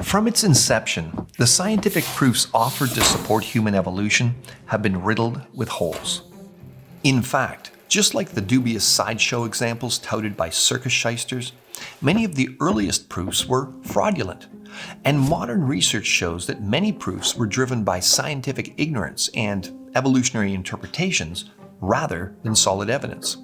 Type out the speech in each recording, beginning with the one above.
From its inception, the scientific proofs offered to support human evolution have been riddled with holes. In fact, just like the dubious sideshow examples touted by circus shysters, many of the earliest proofs were fraudulent, and modern research shows that many proofs were driven by scientific ignorance and evolutionary interpretations rather than solid evidence.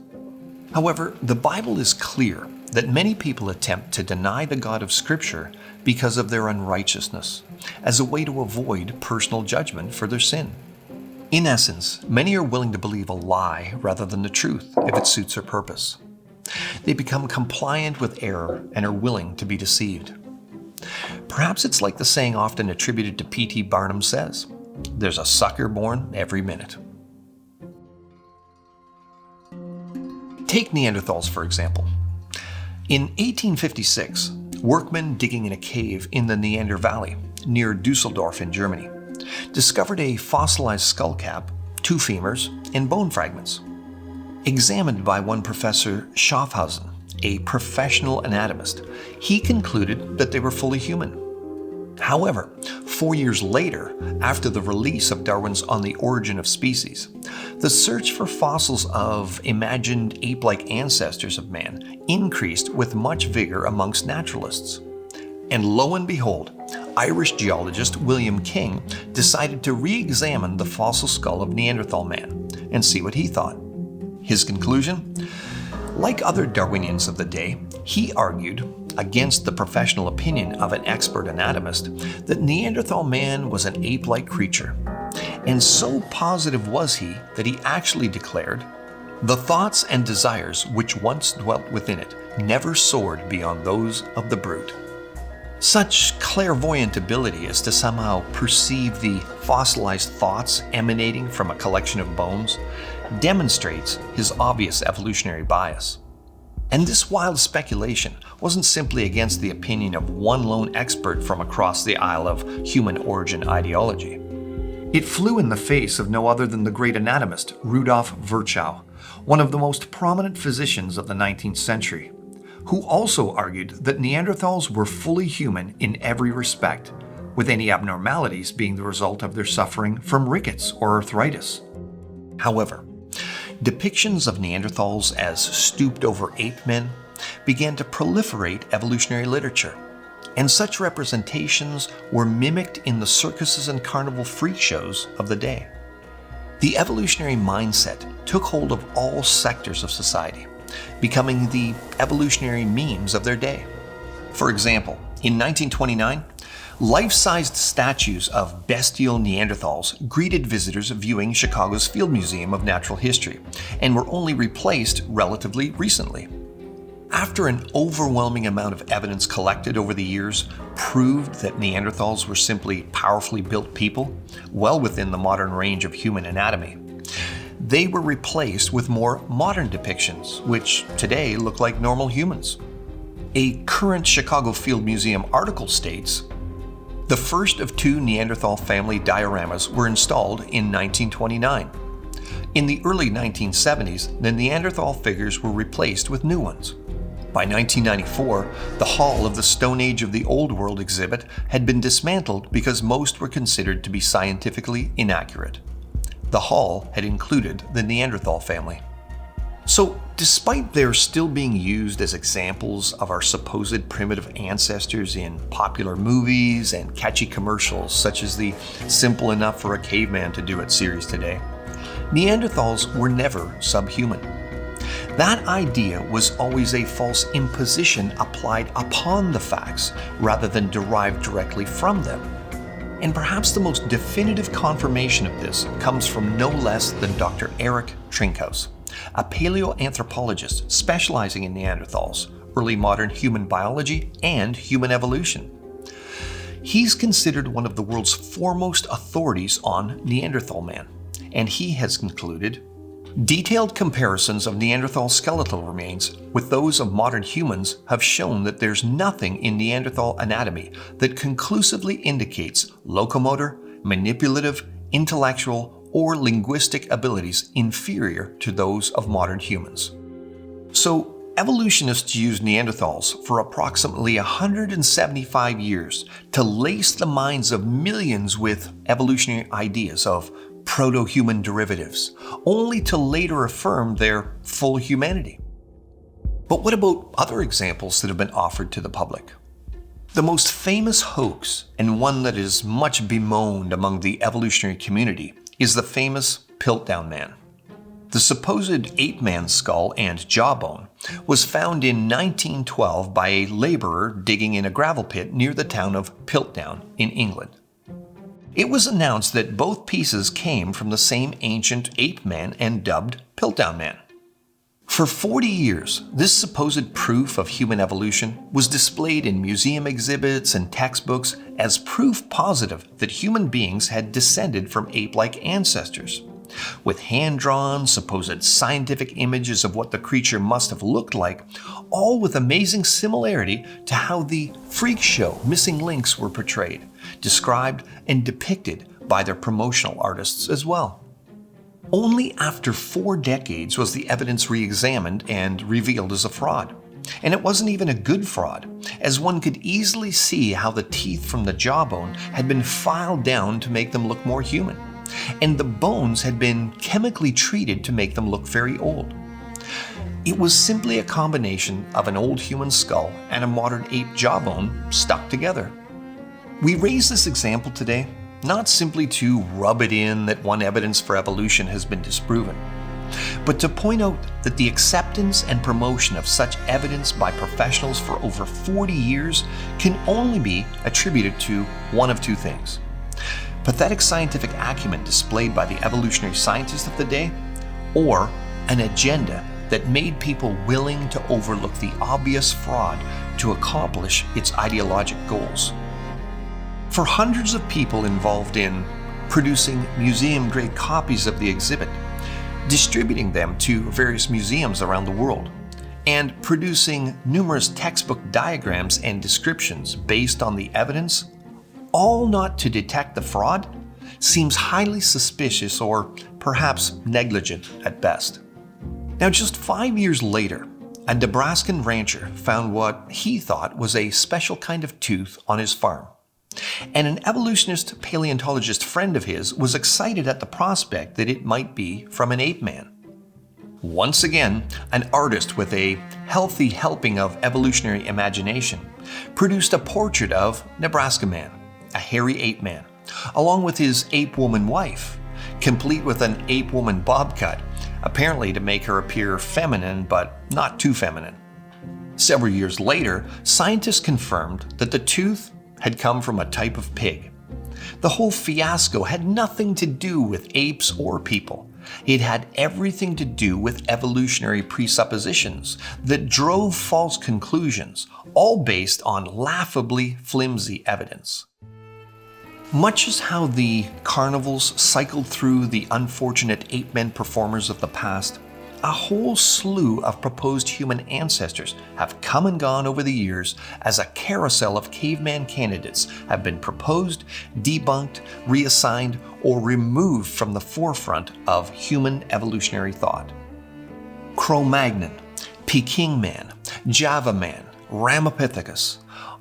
However, the Bible is clear that many people attempt to deny the God of Scripture because of their unrighteousness, as a way to avoid personal judgment for their sin. In essence, many are willing to believe a lie rather than the truth if it suits their purpose. They become compliant with error and are willing to be deceived. Perhaps it's like the saying often attributed to P.T. Barnum says, "There's a sucker born every minute." Take Neanderthals, for example. In 1856, workmen digging in a cave in the Neander Valley, near Dusseldorf in Germany, discovered a fossilized skull cap, 2 femurs, and bone fragments. Examined by one Professor Schaffhausen, a professional anatomist, he concluded that they were fully human. However, 4 years later, after the release of Darwin's On the Origin of Species, the search for fossils of imagined ape-like ancestors of man increased with much vigor amongst naturalists. And lo and behold, Irish geologist William King decided to re-examine the fossil skull of Neanderthal man and see what he thought. His conclusion? Like other Darwinians of the day, he argued, against the professional opinion of an expert anatomist, that Neanderthal man was an ape-like creature. And so positive was he that he actually declared, "The thoughts and desires which once dwelt within it never soared beyond those of the brute." Such clairvoyant ability as to somehow perceive the fossilized thoughts emanating from a collection of bones demonstrates his obvious evolutionary bias. And this wild speculation wasn't simply against the opinion of one lone expert from across the aisle of human origin ideology. It flew in the face of no other than the great anatomist Rudolf Virchow, one of the most prominent physicians of the 19th century, who also argued that Neanderthals were fully human in every respect, with any abnormalities being the result of their suffering from rickets or arthritis. However, depictions of Neanderthals as stooped-over ape men began to proliferate evolutionary literature, and such representations were mimicked in the circuses and carnival freak shows of the day. The evolutionary mindset took hold of all sectors of society, becoming the evolutionary memes of their day. For example, in 1929, life-sized statues of bestial Neanderthals greeted visitors viewing Chicago's Field Museum of Natural History, and were only replaced relatively recently. After an overwhelming amount of evidence collected over the years proved that Neanderthals were simply powerfully built people, well within the modern range of human anatomy, they were replaced with more modern depictions, which today look like normal humans. A current Chicago Field Museum article states, "The first of 2 Neanderthal family dioramas were installed in 1929. In the early 1970s, the Neanderthal figures were replaced with new ones. By 1994, the hall of the Stone Age of the Old World exhibit had been dismantled because most were considered to be scientifically inaccurate. The hall had included the Neanderthal family." So, despite their still being used as examples of our supposed primitive ancestors in popular movies and catchy commercials such as the "Simple Enough for a Caveman to Do It" series today, Neanderthals were never subhuman. That idea was always a false imposition applied upon the facts rather than derived directly from them. And perhaps the most definitive confirmation of this comes from no less than Dr. Eric Trinkhaus, a paleoanthropologist specializing in Neanderthals, early modern human biology, and human evolution. He's considered one of the world's foremost authorities on Neanderthal man, and he has concluded, "Detailed comparisons of Neanderthal skeletal remains with those of modern humans have shown that there's nothing in Neanderthal anatomy that conclusively indicates locomotor, manipulative, intellectual, or linguistic abilities inferior to those of modern humans." So, Evolutionists used Neanderthals for approximately 175 years to lace the minds of millions with evolutionary ideas of proto-human derivatives, only to later affirm their full humanity. But what about other examples that have been offered to the public? The most famous hoax, and one that is much bemoaned among the evolutionary community, is the famous Piltdown Man. The supposed ape-man skull and jawbone was found in 1912 by a laborer digging in a gravel pit near the town of Piltdown in England. It was announced that both pieces came from the same ancient ape-man and dubbed Piltdown Man. For 40 years, this supposed proof of human evolution was displayed in museum exhibits and textbooks as proof positive that human beings had descended from ape-like ancestors. With hand-drawn, supposed scientific images of what the creature must have looked like, all with amazing similarity to how the Freakshow missing links were portrayed, described, and depicted by their promotional artists as well. Only after 4 decades was the evidence re-examined and revealed as a fraud. And it wasn't even a good fraud, as one could easily see how the teeth from the jawbone had been filed down to make them look more human, and the bones had been chemically treated to make them look very old. It was simply a combination of an old human skull and a modern ape jawbone stuck together. We raise this example today not simply to rub it in that one evidence for evolution has been disproven, but to point out that the acceptance and promotion of such evidence by professionals for over 40 years can only be attributed to one of two things: pathetic scientific acumen displayed by the evolutionary scientists of the day, or an agenda that made people willing to overlook the obvious fraud to accomplish its ideologic goals. For hundreds of people involved in producing museum-grade copies of the exhibit, distributing them to various museums around the world, and producing numerous textbook diagrams and descriptions based on the evidence, all not to detect the fraud, seems highly suspicious or perhaps negligent at best. Now, just 5 years later, a Nebraskan rancher found what he thought was a special kind of tooth on his farm. And an evolutionist paleontologist friend of his was excited at the prospect that it might be from an ape man. Once again, an artist with a healthy helping of evolutionary imagination produced a portrait of Nebraska Man, a hairy ape man, along with his ape woman wife, complete with an ape woman bob cut, apparently to make her appear feminine but not too feminine. Several years later, scientists confirmed that the tooth had come from a type of pig. The whole fiasco had nothing to do with apes or people. It had everything to do with evolutionary presuppositions that drove false conclusions, all based on laughably flimsy evidence. Much as how the carnivals cycled through the unfortunate ape-men performers of the past, a whole slew of proposed human ancestors have come and gone over the years as a carousel of caveman candidates have been proposed, debunked, reassigned, or removed from the forefront of human evolutionary thought. Cro-Magnon, Peking Man, Java Man, Ramapithecus,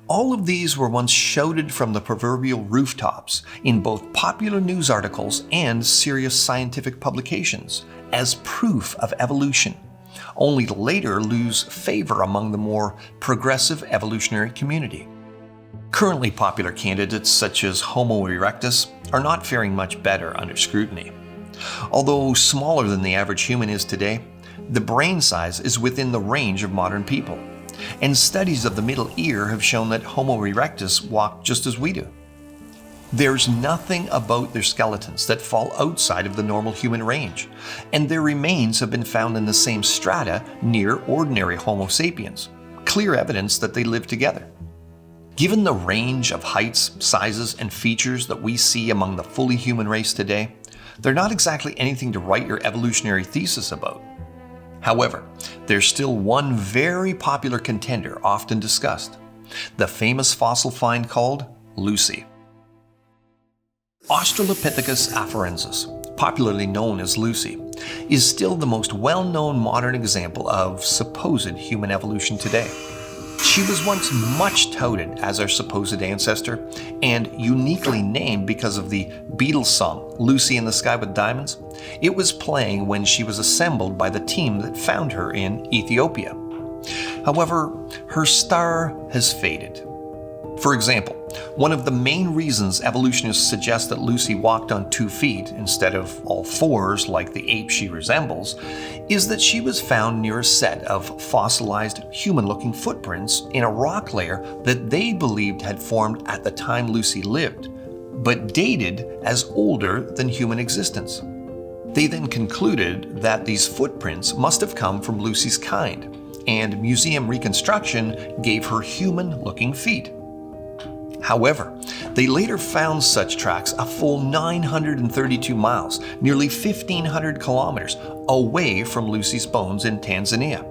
all of these were once shouted from the proverbial rooftops in both popular news articles and serious scientific publications as proof of evolution, only to later lose favor among the more progressive evolutionary community. Currently popular candidates such as Homo erectus are not faring much better under scrutiny. Although smaller than the average human is today, the brain size is within the range of modern people, and studies of the middle ear have shown that Homo erectus walk just as we do. There's nothing about their skeletons that fall outside of the normal human range, and their remains have been found in the same strata near ordinary Homo sapiens, clear evidence that they lived together. Given the range of heights, sizes, and features that we see among the fully human race today, they're not exactly anything to write your evolutionary thesis about. However, there's still one very popular contender often discussed, the famous fossil find called Lucy. Australopithecus afarensis, popularly known as Lucy, is still the most well-known modern example of supposed human evolution today. She was once much touted as our supposed ancestor, and uniquely named because of the Beatles song, Lucy in the Sky with Diamonds. It was playing when she was assembled by the team that found her in Ethiopia. However, her star has faded. For example, one of the main reasons evolutionists suggest that Lucy walked on 2 feet instead of all 4s like the ape she resembles is that she was found near a set of fossilized human-looking footprints in a rock layer that they believed had formed at the time Lucy lived, but dated as older than human existence. They then concluded that these footprints must have come from Lucy's kind, and museum reconstruction gave her human-looking feet. However, they later found such tracks a full 932 miles, nearly 1,500 kilometers, away from Lucy's bones in Tanzania.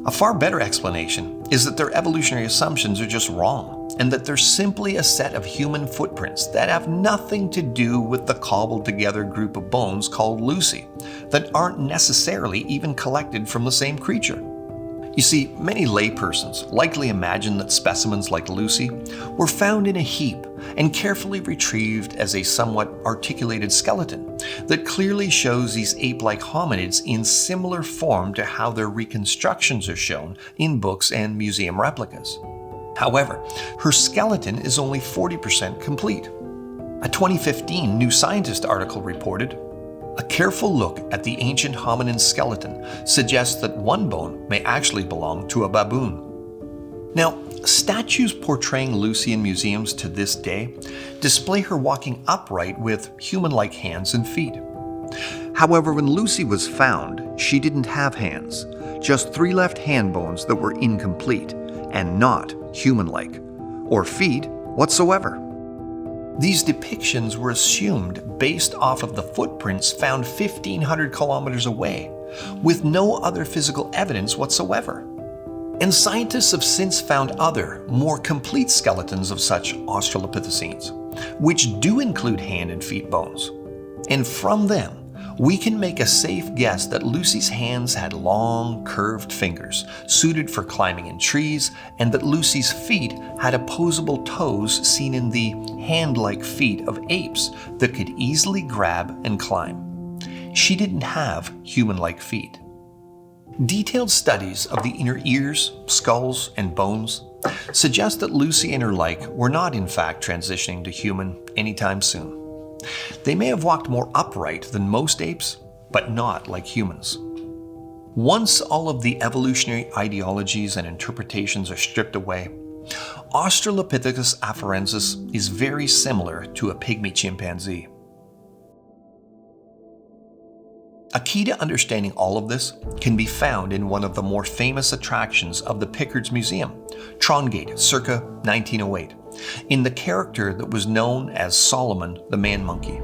A far better explanation is that their evolutionary assumptions are just wrong, and that they're simply a set of human footprints that have nothing to do with the cobbled-together group of bones called Lucy, that aren't necessarily even collected from the same creature. You see, many laypersons likely imagine that specimens like Lucy were found in a heap and carefully retrieved as a somewhat articulated skeleton that clearly shows these ape-like hominids in similar form to how their reconstructions are shown in books and museum replicas. However, her skeleton is only 40% complete. A 2015 New Scientist article reported, "A careful look at the ancient hominin skeleton suggests that one bone may actually belong to a baboon." Now, statues portraying Lucy in museums to this day display her walking upright with human-like hands and feet. However, when Lucy was found, she didn't have hands, just 3 left hand bones that were incomplete and not human-like, or feet whatsoever. These depictions were assumed based off of the footprints found 1,500 kilometers away, with no other physical evidence whatsoever. And scientists have since found other, more complete skeletons of such Australopithecines, which do include hand and feet bones. And from them, we can make a safe guess that Lucy's hands had long, curved fingers, suited for climbing in trees, and that Lucy's feet had opposable toes seen in the hand-like feet of apes that could easily grab and climb. She didn't have human-like feet. Detailed studies of the inner ears, skulls, and bones suggest that Lucy and her like were not in fact transitioning to human anytime soon. They may have walked more upright than most apes, but not like humans. Once all of the evolutionary ideologies and interpretations are stripped away, Australopithecus afarensis is very similar to a pygmy chimpanzee. A key to understanding all of this can be found in one of the more famous attractions of the Pickard's Museum, Trongate, circa 1908, in the character that was known as Solomon the Man-Monkey.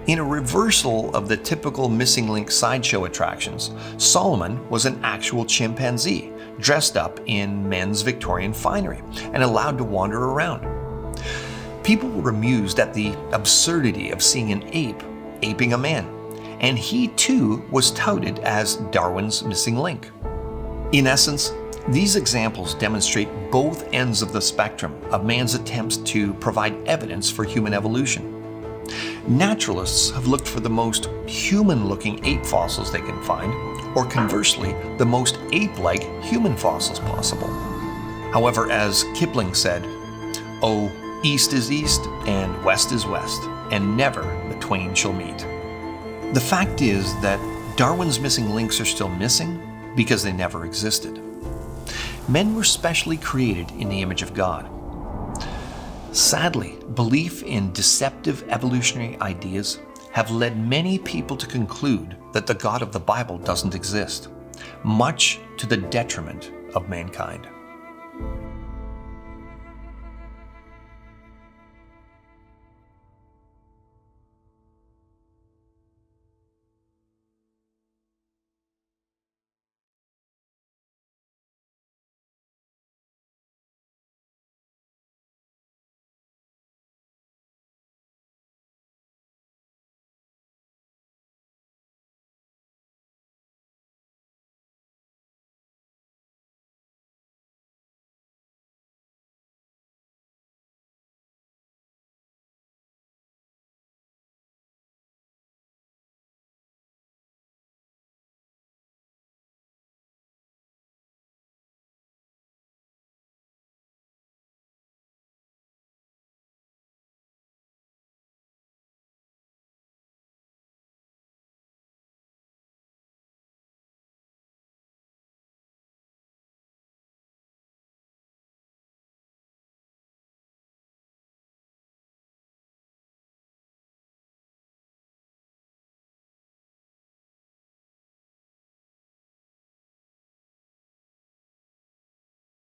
In a reversal of the typical missing link sideshow attractions, Solomon was an actual chimpanzee, dressed up in men's Victorian finery and allowed to wander around. People were amused at the absurdity of seeing an ape aping a man, and he too was touted as Darwin's missing link. In essence, these examples demonstrate both ends of the spectrum of man's attempts to provide evidence for human evolution. Naturalists have looked for the most human-looking ape fossils they can find, or conversely, the most ape-like human fossils possible. However, as Kipling said, "Oh, east is east and west is west, and never the twain shall meet." The fact is that Darwin's missing links are still missing because they never existed. Men were specially created in the image of God. Sadly, belief in deceptive evolutionary ideas have led many people to conclude that the God of the Bible doesn't exist, much to the detriment of mankind.